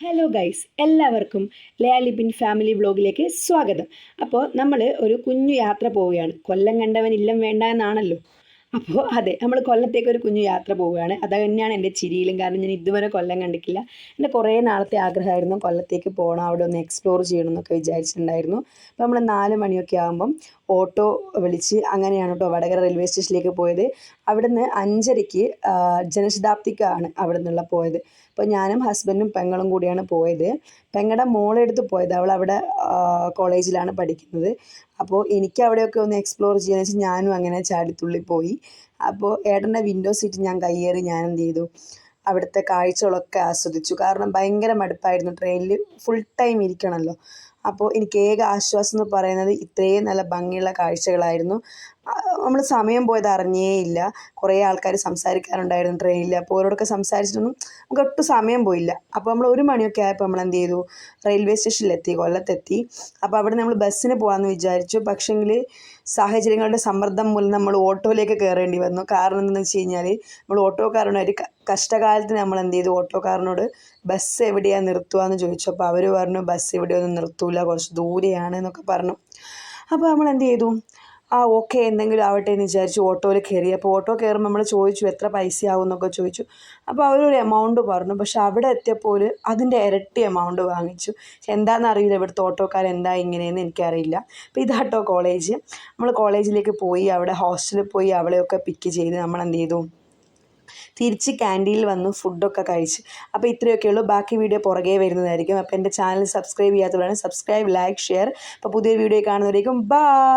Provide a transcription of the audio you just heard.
Hello guys, എല്ലാവർക്കും ലയാലിബിൻ family വ്ളോഗിലേക്ക് സ്വാഗതം. അപ്പോൾ നമ്മൾ ഒരു കുഞ്ഞു യാത്ര പോവുകയാണ്. കൊല്ലം കണ്ടവൻ ഇല്ലം വേണ്ട എന്നാണല്ലോ. അപ്പോൾ അതെ, നമ്മൾ കൊല്ലത്തേക്ക് ഒരു കുഞ്ഞു യാത്ര പോവുകയാണ്. അത് തന്നെയാണ് എൻ്റെ ചിരിയിലും. കാരണം ഞാൻ ഇതുവരെ കൊല്ലം കണ്ടിട്ടില്ല. എൻ്റെ കുറേ നാളത്തെ ആഗ്രഹമായിരുന്നു കൊല്ലത്തേക്ക് പോകണം, അവിടെ ഒന്ന് എക്സ്പ്ലോർ ചെയ്യണം എന്നൊക്കെ വിചാരിച്ചിട്ടുണ്ടായിരുന്നു. അപ്പോൾ നമ്മൾ 4 മണിയൊക്കെ ആകുമ്പം ഓട്ടോ വിളിച്ച് അങ്ങനെയാണ് കേട്ടോ വടകര റെയിൽവേ സ്റ്റേഷനിലേക്ക് പോയത്. അവിടുന്ന് 5:30-ക്ക് ജനശതാബ്ദിക്കാണ് അവിടെ നിന്നുള്ള പോയത്. അപ്പോൾ ഞാനും ഹസ്ബൻഡും പെങ്ങളും കൂടിയാണ് പോയത്. പെങ്ങളുടെ മോളെടുത്ത് പോയത്, അവൾ അവിടെ കോളേജിലാണ് പഠിക്കുന്നത്. അപ്പോൾ എനിക്ക് അവിടെയൊക്കെ ഒന്ന് എക്സ്പ്ലോർ ചെയ്യാന്ന് വെച്ചാൽ ഞാനും അങ്ങനെ ചാടിത്തുള്ളി പോയി. അപ്പോൾ ഏട്ടൻ്റെ വിൻഡോ സീറ്റ് ഞാൻ കയ്യേറി ഞാൻ എന്ത് ചെയ്തു, അവിടുത്തെ കാഴ്ചകളൊക്കെ ആസ്വദിച്ചു. കാരണം ഭയങ്കര മടുപ്പായിരുന്നു, ട്രെയിനിൽ ഫുൾ ടൈം ഇരിക്കണമല്ലോ. അപ്പോൾ എനിക്ക് ഏക ആശ്വാസം എന്ന് പറയുന്നത് ഇത്രയും നല്ല ഭംഗിയുള്ള കാഴ്ചകളായിരുന്നു. നമ്മൾ സമയം പോയത് അറിഞ്ഞേയില്ല. കുറേ ആൾക്കാർ സംസാരിക്കാറുണ്ടായിരുന്നു ട്രെയിനിൽ. അപ്പോൾ അവരോടൊക്കെ സംസാരിച്ചിട്ടൊന്നും നമുക്ക് ഒട്ടും സമയം പോയില്ല. അപ്പോൾ നമ്മൾ 1 മണിയൊക്കെ ആയപ്പോൾ നമ്മൾ എന്ത് ചെയ്തു, റെയിൽവേ സ്റ്റേഷനിലെത്തി, കൊല്ലത്തെത്തി. അപ്പോൾ അവിടെ നമ്മൾ ബസ്സിന് പോകാമെന്ന് വിചാരിച്ചു. പക്ഷേങ്കിൽ സാഹചര്യങ്ങളുടെ സമ്മർദ്ദം മൂലം നമ്മൾ ഓട്ടോയിലേക്ക് കയറേണ്ടി വന്നു. കാരണം എന്താണെന്ന് വെച്ച് കഴിഞ്ഞാൽ നമ്മൾ ഓട്ടോക്കാരനൊരു കഷ്ടകാലത്തിന് നമ്മൾ എന്ത് ചെയ്തു, ഓട്ടോക്കാരനോട് ബസ് എവിടെയാണ് നിർത്തുക എന്ന് ചോദിച്ചു. അപ്പോൾ അവർ പറഞ്ഞു ബസ് എവിടെയൊന്നും നിർത്തൂല, കുറച്ച് ദൂരെയാണ് എന്നൊക്കെ പറഞ്ഞു. അപ്പോൾ നമ്മൾ എന്ത് ചെയ്തു, ഓക്കെ എന്തെങ്കിലും ആവട്ടെ എന്ന് വിചാരിച്ചു ഓട്ടോയിൽ കയറി. അപ്പോൾ ഓട്ടോ കയറുമ്പോൾ നമ്മൾ ചോദിച്ചു എത്ര പൈസയാവും എന്നൊക്കെ ചോദിച്ചു. അപ്പോൾ അവരൊരു എമൗണ്ട് പറഞ്ഞു. പക്ഷെ അവിടെ എത്തിയപ്പോൾ അതിൻ്റെ ഇരട്ടി എമൗണ്ട് വാങ്ങിച്ചു. എന്താണെന്ന് അറിയില്ല, ഇവിടുത്തെ ഓട്ടോക്കാർ എന്താ ഇങ്ങനെയെന്ന് എനിക്കറിയില്ല. അപ്പോൾ ഇതാട്ടോ കോളേജ്. നമ്മൾ കോളേജിലേക്ക് പോയി, അവിടെ ഹോസ്റ്റലിൽ പോയി അവളെയൊക്കെ പിക്ക് ചെയ്ത് നമ്മൾ എന്ത് ചെയ്തു, തിരിച്ച് ക്യാൻറ്റീനിൽ വന്നു ഫുഡൊക്കെ കഴിച്ച്. അപ്പോൾ ഇത്രയൊക്കെ ഉള്ളൂ. ബാക്കി വീഡിയോ പുറകെ വരുന്നതായിരിക്കും. അപ്പോൾ എൻ്റെ ചാനൽ സബ്സ്ക്രൈബ് ചെയ്യാത്തവരാണ് സബ്സ്ക്രൈബ്, ലൈക്ക്, ഷെയർ. അപ്പോൾ പുതിയ വീഡിയോ കാണുന്നവരേക്കും ബൈ.